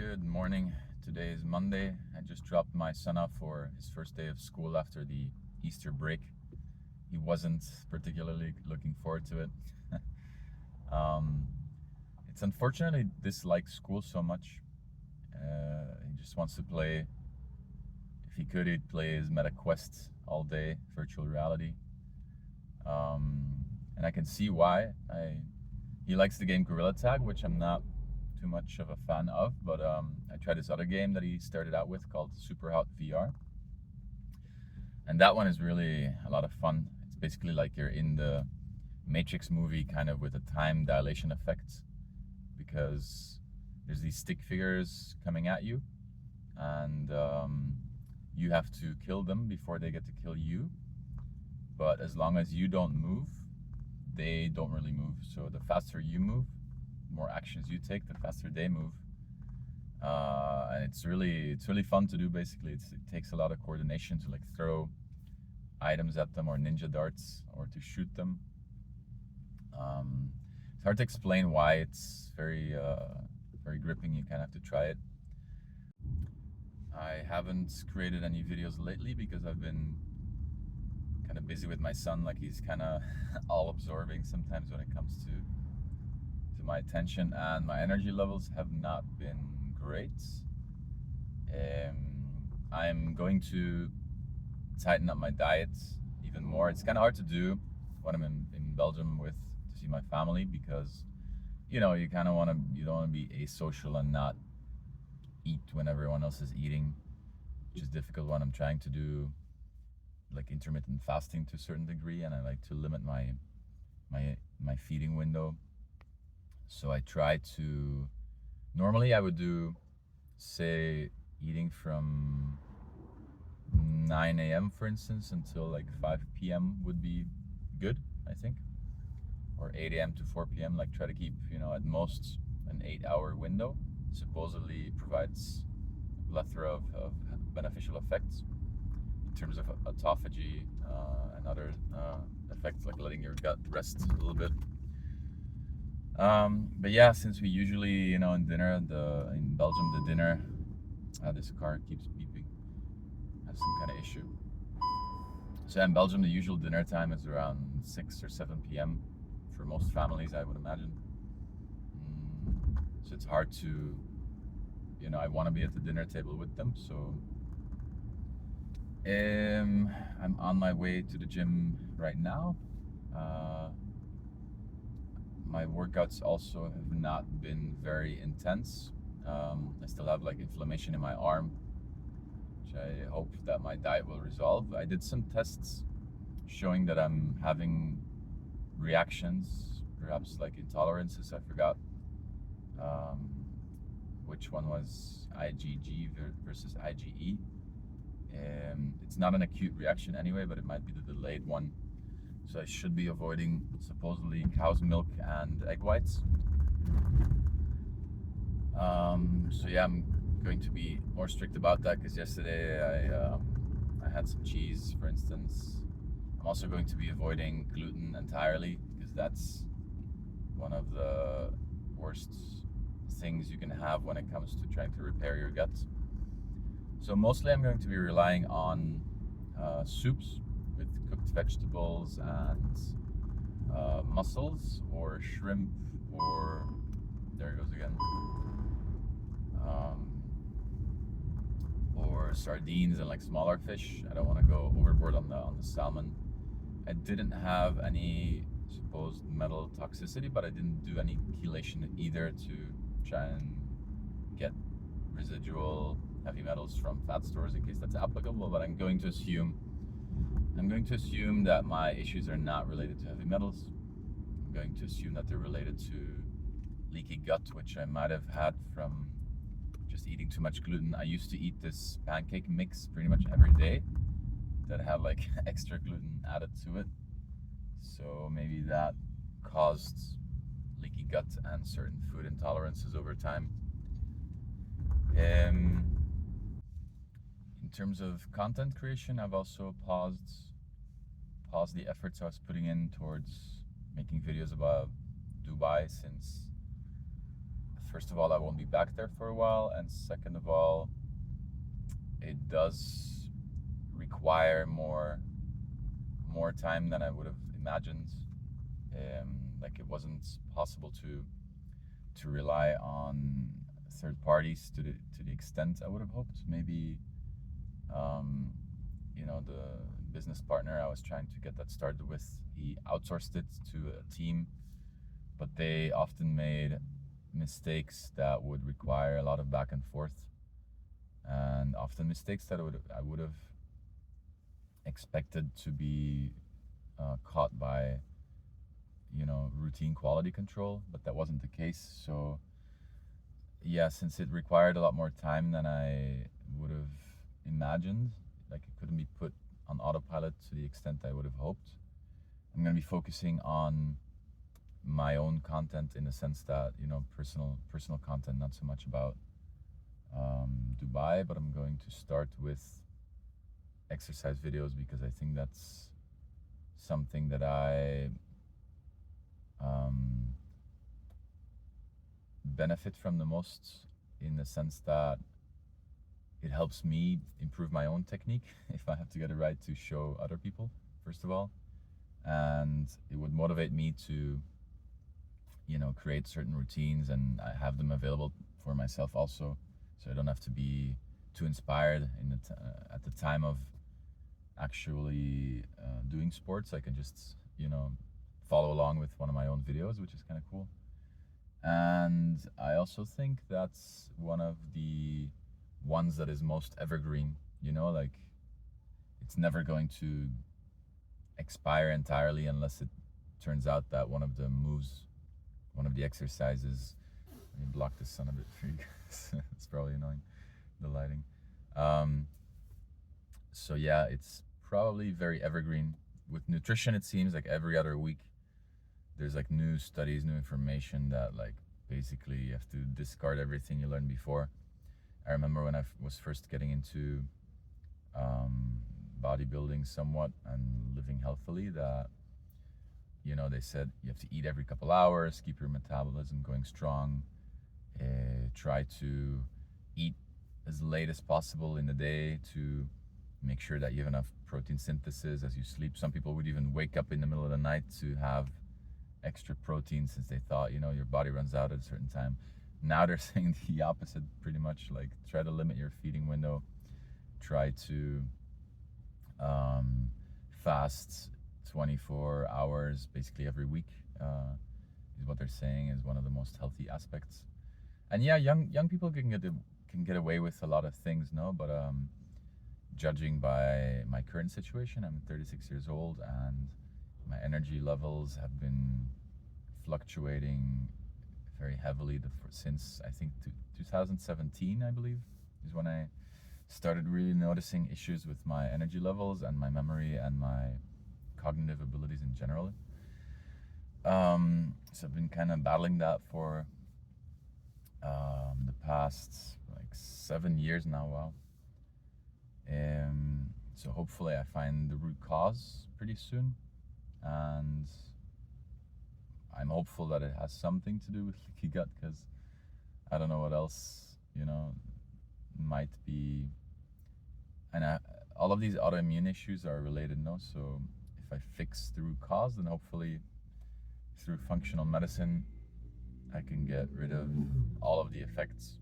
Good morning. Today is Monday. I just dropped my son off for his first day of school after the Easter break. He wasn't particularly looking forward to it. um, it's unfortunate he dislikes school so much. He just wants to play. If he could, he'd play his Meta Quest all day, virtual reality. And I can see why. He likes the game Gorilla Tag, which I'm not too much of a fan of, but I tried this other game that he started out with called Superhot VR, and that one is really a lot of fun. It's basically like you're in the Matrix movie, kind of with a time dilation effect, because there's these stick figures coming at you, and you have to kill them before they get to kill you. But as long as you don't move, they don't really move. So the faster you move, more actions you take, the faster they move. And it's really fun to do. Basically, it takes a lot of coordination to like throw items at them or ninja darts or to shoot them. It's hard to explain why. It's very gripping. You kind of have to try it. I haven't created any videos lately because I've been kind of busy with my son. Like, he's kind of all absorbing sometimes when it comes to my attention, and my energy levels have not been great. I'm going to tighten up my diet even more. It's kind of hard to do when I'm in Belgium to see my family, because you kind of you don't want to be asocial and not eat when everyone else is eating, which is difficult when I'm trying to do like intermittent fasting to a certain degree, and I like to limit my feeding window. So I try to, normally I would do, say, eating from 9 a.m. for instance until like 5 p.m. would be good, I think. Or 8 a.m. to 4 p.m. Like, try to keep, at most an 8-hour window. Supposedly provides a plethora of beneficial effects in terms of autophagy and other effects, like letting your gut rest a little bit. But yeah, since we usually, in Belgium, the dinner, this car keeps beeping, has some kind of issue. So in Belgium, the usual dinner time is around 6 or 7 p.m. for most families, I would imagine. So it's hard to, I want to be at the dinner table with them. So I'm on my way to the gym right now. My workouts also have not been very intense. I still have like inflammation in my arm, which I hope that my diet will resolve. I did some tests showing that I'm having reactions, perhaps like intolerances. I forgot which one was IgG versus IgE. It's not an acute reaction anyway, but it might be the delayed one. So I should be avoiding supposedly cow's milk and egg whites. So yeah, I'm going to be more strict about that, because yesterday I had some cheese, for instance. I'm also going to be avoiding gluten entirely, because that's one of the worst things you can have when it comes to trying to repair your gut. So mostly I'm going to be relying on soups with cooked vegetables and mussels or shrimp, or there it goes again, or sardines and like smaller fish. I don't want to go overboard on the salmon. I didn't have any supposed metal toxicity, but I didn't do any chelation either to try and get residual heavy metals from fat stores in case that's applicable. But I'm going to assume that my issues are not related to heavy metals. I'm going to assume that they're related to leaky gut, which I might have had from just eating too much gluten. I used to eat this pancake mix pretty much every day that had like extra gluten added to it. So maybe that caused leaky gut and certain food intolerances over time. In terms of content creation, I've also paused the efforts I was putting in towards making videos about Dubai, since first of all, I won't be back there for a while, and second of all, it does require more time than I would have imagined. Like it wasn't possible to rely on third parties to the extent I would have hoped. Maybe the business partner I was trying to get that started with, he outsourced it to a team, but they often made mistakes that would require a lot of back and forth, and often mistakes that I would have expected to be caught by routine quality control, but that wasn't the case. So yeah, since it required a lot more time than I would have imagined, like it couldn't be put on autopilot to the extent I would have hoped, I'm going to be focusing on my own content, in the sense that personal content, not so much about Dubai, but I'm going to start with exercise videos, because I think that's something that I benefit from the most, in the sense that it helps me improve my own technique if I have to get it right, to show other people, first of all, and it would motivate me to create certain routines, and I have them available for myself also, so I don't have to be too inspired at the time of actually doing sports. I can just follow along with one of my own videos, which is kind of cool. And I also think that's one of the ones that is most evergreen, like it's never going to expire entirely, unless it turns out that one of the exercises, let me block this son of a bit for you guys. It's probably annoying, the lighting. So yeah, it's probably very evergreen. With nutrition, it seems like every other week there's like new studies, new information that like basically you have to discard everything you learned before. I remember when I was first getting into bodybuilding somewhat and living healthily, that they said you have to eat every couple hours, keep your metabolism going strong, try to eat as late as possible in the day to make sure that you have enough protein synthesis as you sleep. Some people would even wake up in the middle of the night to have extra protein, since they thought your body runs out at a certain time. Now they're saying the opposite, pretty much, like try to limit your feeding window, try to fast 24 hours basically every week, is what they're saying is one of the most healthy aspects. And yeah, young people can get away with a lot of things, no, but judging by my current situation, I'm 36 years old, and my energy levels have been fluctuating very heavily since I think 2017, I believe, is when I started really noticing issues with my energy levels and my memory and my cognitive abilities in general. So I've been kind of battling that for the past like 7 years now. Wow. So hopefully I find the root cause pretty soon, and I'm hopeful that it has something to do with leaky gut, because I don't know what else might be. And all of these autoimmune issues are related, no? So if I fix the root cause, then hopefully through functional medicine I can get rid of all of the effects.